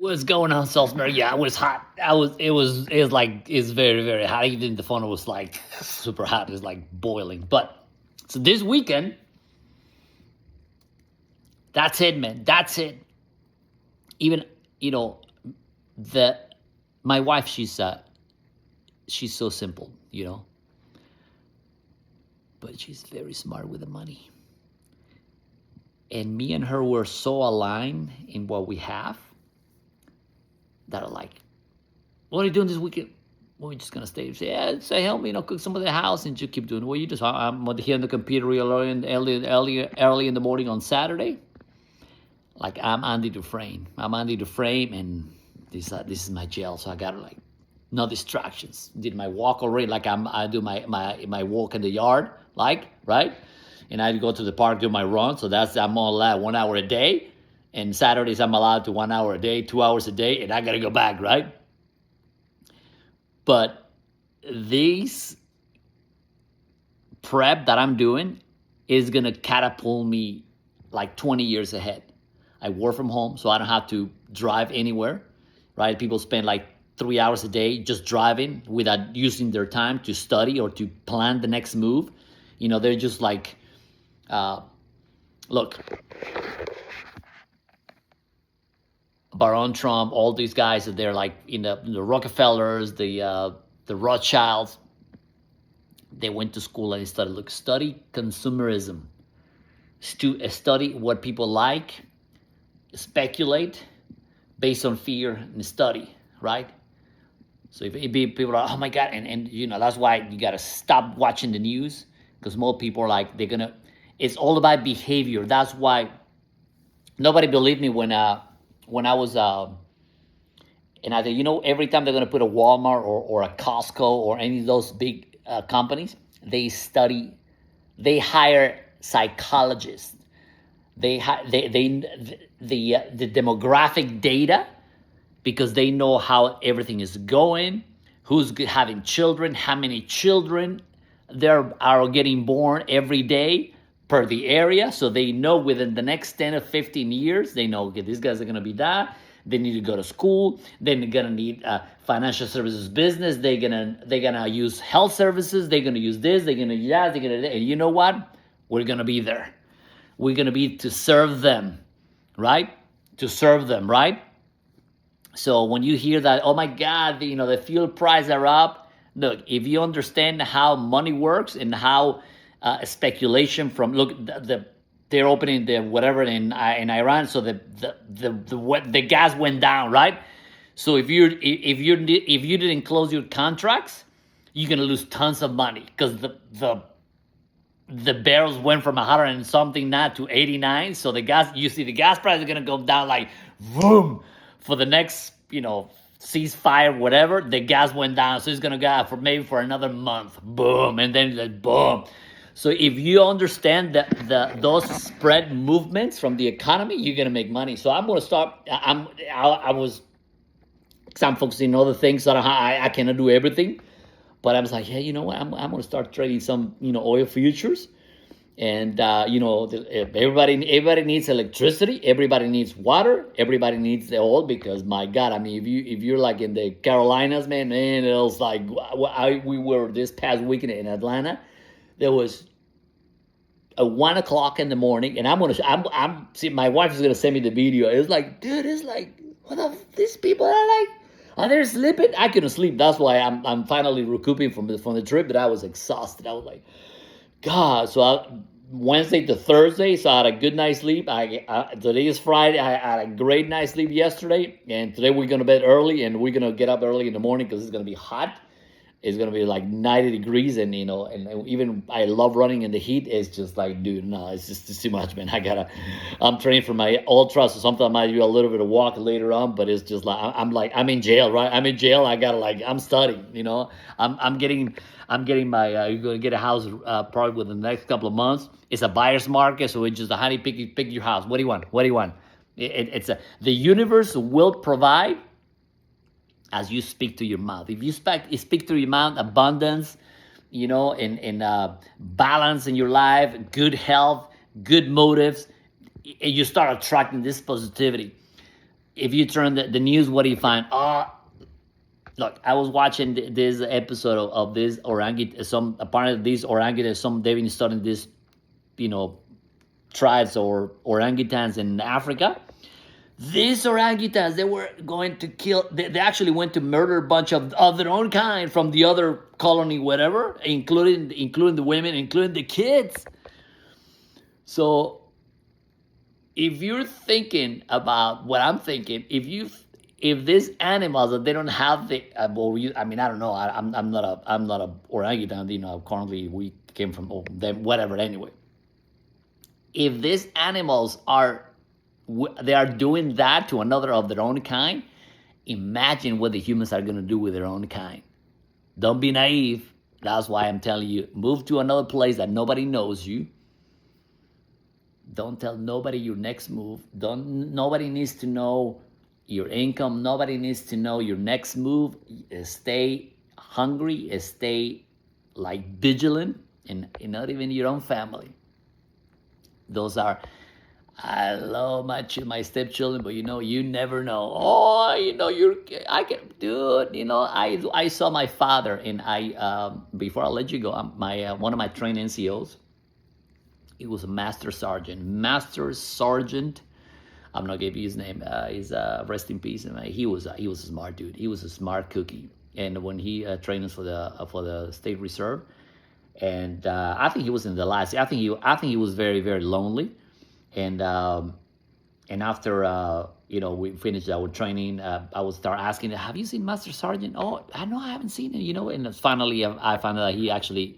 What's going on, Salzburg? Yeah, it was hot. It was like, it's very, very hot. Even the phone was like super hot. It's like boiling. But so this weekend, that's it, man. That's it. Even, you know, the my wife, she's so simple, but she's very smart with the money. And me and her were so aligned in what we have that are like, what are you doing this weekend? Well, we're just gonna stay. Say, yeah, say help me, cook some of the house, and just keep doing what you just. I'm here on the computer real early in the morning on Saturday. Like I'm Andy Dufresne. I'm Andy Dufresne, and this is my jail. So I got like no distractions. Did my walk already. Like I do my walk in the yard. Like right, and I go to the park do my run. So I'm all allowed 1 hour a day. And Saturdays I'm allowed to 1 hour a day, 2 hours a day, and I gotta go back, right? But these prep that I'm doing is gonna catapult me like 20 years ahead. I work from home, so I don't have to drive anywhere, right? People spend like 3 hours a day just driving without using their time to study or to plan the next move. They're just like, look, Baron Trump, all these guys that they're like the Rockefellers, the Rothschilds. They went to school and study consumerism, study what people like, speculate based on fear and study, right? So if people are, oh my God, and that's why you got to stop watching the news, because more people are like, it's all about behavior. That's why nobody believed me when I was, and I said, every time they're going to put a Walmart or a Costco or any of those big companies, they hire psychologists. The demographic data, because they know how everything is going, who's having children, how many children there are getting born every day per the area. So they know within the next 10 or 15 years, they know, okay, these guys are going to be that. They need to go to school. Then they're gonna need financial services business. They're gonna use health services. They're gonna use this. They're gonna use that. And you know what? We're gonna be there. We're gonna be to serve them, right? To serve them, right? So when you hear that, oh my God, the fuel prices are up. Look, if you understand how money works and how speculation they're opening the whatever in Iran, so the gas went down, right? So if you didn't close your contracts, you're gonna lose tons of money, because the barrels went from 100 and something now to 89. So the gas price is gonna go down like boom for the next ceasefire, whatever. The gas went down, so it's gonna go for another month, boom, and then boom. So if you understand those spread movements from the economy, you're gonna make money. So I'm gonna start. Because I'm focusing on other things, so I cannot do everything. But I was like, hey, you know what? I'm gonna start trading some oil futures. And everybody needs electricity, everybody needs water, everybody needs the oil, because my God, I mean, if you're like in the Carolinas, man, it was like we were this past weekend in Atlanta. There was a 1 o'clock in the morning, and I'm see, my wife is gonna send me the video. It's like, dude, it's like, these people are they sleeping? I couldn't sleep. That's why I'm finally recouping from the trip, but I was exhausted. I was like, God. So Wednesday to Thursday, so I had a good night's sleep. Today is Friday. I had a great night's sleep yesterday, and today we're gonna bed early, and we're gonna get up early in the morning because it's gonna be hot. It's gonna be like 90 degrees, and and even I love running in the heat. It's just like, dude, no, it's just too much, man. I'm training for my ultra, so sometimes I might do a little bit of walk later on, but it's just like I'm in jail, right? I'm in jail. I'm studying, I'm getting my you're gonna get a house probably within the next couple of months. It's a buyer's market, so it's just a honey pick your house. What do you want? What do you want? The universe will provide as you speak to your mouth. If you speak to your mouth, abundance, and balance in your life, good health, good motives, and you start attracting this positivity. if you turn the news, what do you find? Look, I was watching this episode of this orangutan. Some apparently these orangutans, some they've been studying this, you know, tribes or orangutans in Africa. These orangutans, they were going to kill. They actually went to murder a bunch of their own kind from the other colony, whatever, including the women, including the kids. So if you're thinking about what I'm thinking, if these animals that they don't have the well, I mean, I don't know. I'm not a orangutan. You know, currently we came from them, whatever. Anyway, if these animals are they are doing that to another of their own kind, imagine what the humans are going to do with their own kind. Don't be naive. That's why I'm telling you, move to another place that nobody knows you. Don't tell nobody your next move. Nobody needs to know your income. Nobody needs to know your next move. Stay hungry, stay like vigilant, and not even your own family. Those are, I love my stepchildren, but you never know. Oh, I can do it. I saw my father, and before I let you go, my one of my trained NCOs. He was a master sergeant. Master sergeant. I'm not gonna give you his name. He's rest in peace. And he was a smart dude. He was a smart cookie. And when he trained us for the state reserve, and I think he was in the last. I think he was very, very lonely, and after we finished our training, I would start asking, "Have you seen Master Sergeant?" "Oh, I know, I haven't seen it." And finally, I found out that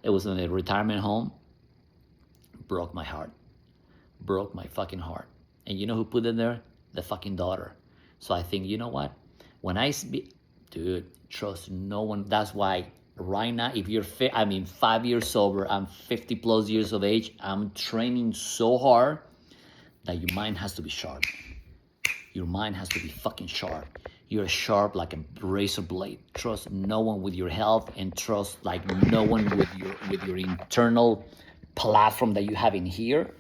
it was in a retirement home. Broke my heart. Broke my fucking heart. And you know who put it there? The fucking daughter. So I think, you know what? When dude, trust no one. That's why right now, if you're 5 years sober, I'm 50 plus years of age, I'm training so hard that your mind has to be sharp. Your mind has to be fucking sharp. You're sharp like a razor blade. Trust no one with your health, and trust like no one with your internal platform that you have in here,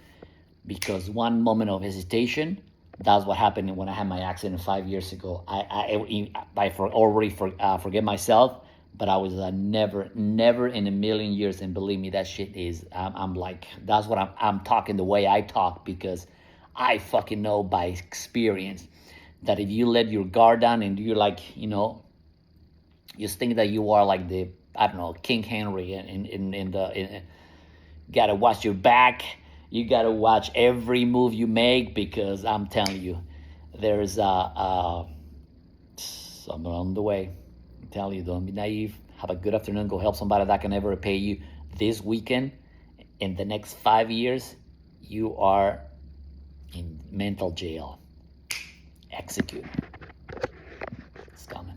because one moment of hesitation, that's what happened when I had my accident 5 years ago. I already forget myself, but I was never in a million years. And believe me, that shit is, I'm like, that's what I'm talking the way I talk, because I fucking know by experience that if you let your guard down and you're like, you think that you are like the, I don't know, King Henry gotta watch your back. You gotta watch every move you make, because I'm telling you, there's something on the way. I'm telling you, don't be naive. Have a good afternoon. Go help somebody that can never repay you. This weekend, in the next 5 years, you are in mental jail. Execute. It's coming.